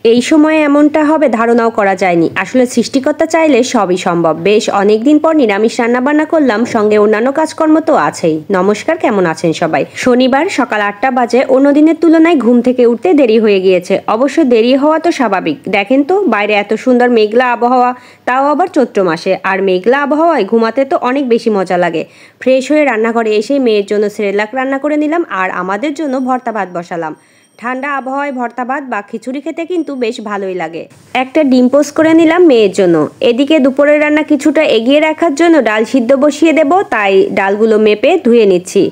এই সময়ে এমনটা হবে ধারণাও করা যায়নি। আসলে সৃষ্টিকর্তা চাইলে সবই সম্ভব। বেশ অনেকদিন পর নিরামিষ রান্নাবান্না করলাম, সঙ্গে অন্যান্য কাজকর্ম তো আছেই। নমস্কার, কেমন আছেন সবাই? শনিবার সকাল 8টা বাজে। অন্য দিনের তুলনায় ঘুম থেকে উঠতে দেরি হয়ে গিয়েছে। অবশ্য দেরি হওয়া তো স্বাভাবিক। দেখেন তো বাইরে এত সুন্দর মেঘলা আবহাওয়া, তাও আবার চৈত্র মাসে। আর মেঘলা আবহাওয়ায় ঘুমাতে তো অনেক বেশি মজা লাগে। ফ্রেশ হয়ে রান্নাঘরে এসে মেয়ের জন্য সেরেলাক রান্না করে নিলাম আর আমাদের জন্য ভর্তা ভাত বসালাম। ঠান্ডা আবহাওয়ায় ভর্তা ভাত বা খিচুড়ি খেতে কিন্তু বেশ ভালোই লাগে। একটা ডিম পোস্ট করে নিলাম মেয়ের জন্য। এদিকে দুপুরের রান্না কিছুটা এগিয়ে রাখার জন্য ডাল সিদ্ধ বসিয়ে দেব, তাই ডালগুলো মেপে ধুয়ে নিচ্ছি।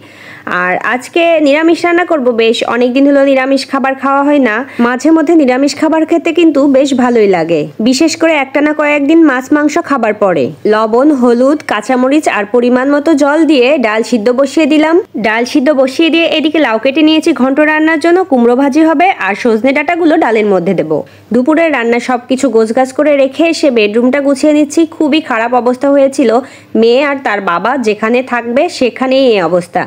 আর আজকে নিরামিষ রান্না করব। বেশ অনেকদিন হলো নিরামিষ খাবার খাওয়া হয় না। মাঝে মধ্যে নিরামিষ খাবার খেতে কিন্তু বেশ ভালোই লাগে, বিশেষ করে একটানা কয়েকদিন মাছ মাংস খাবার পরে। লবণ, হলুদ, কাঁচামরিচ আর পরিমাণ মতো জল দিয়ে ডাল সিদ্ধ বসিয়ে দিলাম। ডাল সিদ্ধ বসিয়ে দিয়ে এদিকে লাউ কেটে নিয়েছি ঘন্ট রান্নার জন্য। কুমড়ো ভাজি হবে আর সজনে ডাঁটাগুলো ডালের মধ্যে দেব। দুপুরের রান্না সবকিছু গোছগাছ করে রেখে এসে বেডরুমটা গুছিয়ে নিচ্ছি। খুবই খারাপ অবস্থা হয়েছিল। মেয়ে আর তার বাবা যেখানে থাকবে সেখানেই এই অবস্থা।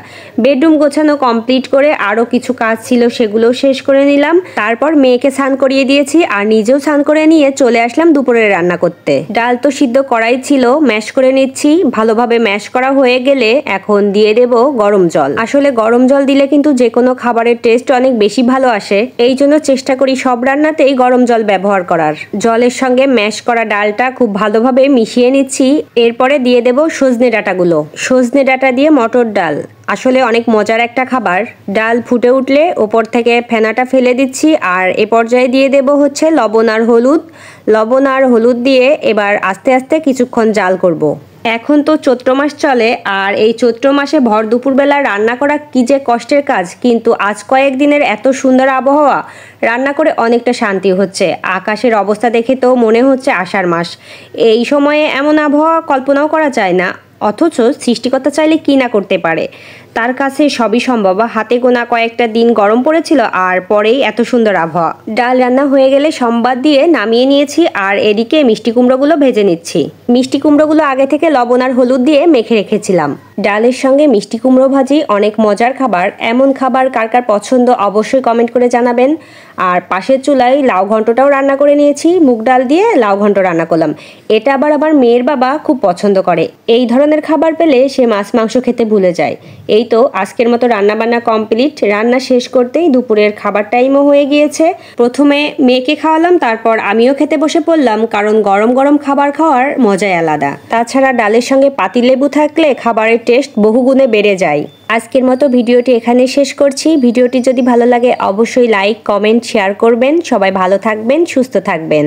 বেডরুম গোছানো কমপ্লিট করে আরও কিছু কাজ ছিল, সেগুলো শেষ করে নিলাম। তারপর মেয়েকে স্নান করিয়ে দিয়েছি আর নিজেও স্নান করে নিয়ে চলে আসলাম দুপুরের রান্না করতে। ডাল তো সিদ্ধ করাই ছিল, ম্যাশ করে নিচ্ছি। ভালোভাবে ম্যাশ করা হয়ে গেলে এখন দিয়ে দেব গরম জল। আসলে গরম জল দিলে কিন্তু যে কোনো খাবারের টেস্ট অনেক বেশি ভালো আসে। এই জন্য চেষ্টা করি সব রান্নাতেই গরম জল ব্যবহার করার। জলের সঙ্গে ম্যাশ করা ডালটা খুব ভালোভাবে মিশিয়ে নিচ্ছি। এরপরে দিয়ে দেব সজনে ডাঁটাগুলো। সজনে ডাঁটা দিয়ে মটর ডাল আসলে অনেক মজার একটা খাবার। ডাল ফুটে উঠলে ওপর থেকে ফেনাটা ফেলে দিচ্ছি আর এ পর্যায়ে দিয়ে দেব হচ্ছে লবণ আর হলুদ। লবণ আর হলুদ দিয়ে এবার আস্তে আস্তে কিছুক্ষণ জাল করব। এখন তো চৈত্র মাস চলে আর এই চৈত্র মাসে ভর দুপুরবেলা রান্না করা কি যে কষ্টের কাজ, কিন্তু আজ কয়েকদিনের এত সুন্দর আবহাওয়া, রান্না করে অনেকটা শান্তি হচ্ছে। আকাশের অবস্থা দেখে তো মনে হচ্ছে আষাঢ় মাস। এই সময়ে এমন আবহাওয়া কল্পনাও করা যায় না, অথচ সৃষ্টিকর্তা চাইলে কি না করতে পারে। তার কাছে সবই সম্ভব। হাতে গোনা কয়েকটা দিন গরম পড়েছিল আর পরেই এত সুন্দর আবহাওয়া। ডাল রান্না হয়ে গেলে সম্বাদ দিয়ে নামিয়ে নিয়েছি আর এদিকে মিষ্টি কুমড়োগুলো ভেজে নিচ্ছি। মিষ্টি কুমড়োগুলো আগে থেকে লবণ আর হলুদ দিয়ে মেখে রেখেছিলাম। ডালের সঙ্গে মিষ্টি কুমড়ো ভাজি অনেক মজার খাবার। এমন খাবার কার কার পছন্দ অবশ্যই কমেন্ট করে জানাবেন। আর পাশের চুলায় লাউ ঘন্টটাও রান্না করে নিয়েছি। মুগ ডাল দিয়ে লাউ ঘন্ট রান্না করলাম। এটা আবার মেয়ের বাবা খুব পছন্দ করে। এই ধরনের খাবার পেলে সে মাছ মাংস খেতে ভুলে যায়। এই তো আজকের মতো রান্নাবান্না কমপ্লিট। রান্না শেষ করতেই দুপুরের খাবার টাইমও হয়ে গিয়েছে। প্রথমে মেয়েকে খাওয়ালাম, তারপর আমিও খেতে বসে পড়লাম, কারণ গরম গরম খাবার খাওয়ার মজাই আলাদা। তাছাড়া ডালের সঙ্গে পাতিলেবু থাকলে খাবারের টেস্ট বহুগুণে বেড়ে যায়। আজকের মতো ভিডিওটি এখানে শেষ করছি। ভিডিওটি যদি ভালো লাগে অবশ্যই লাইক, কমেন্ট, শেয়ার করবেন। সবাই ভালো থাকবেন, সুস্থ থাকবেন।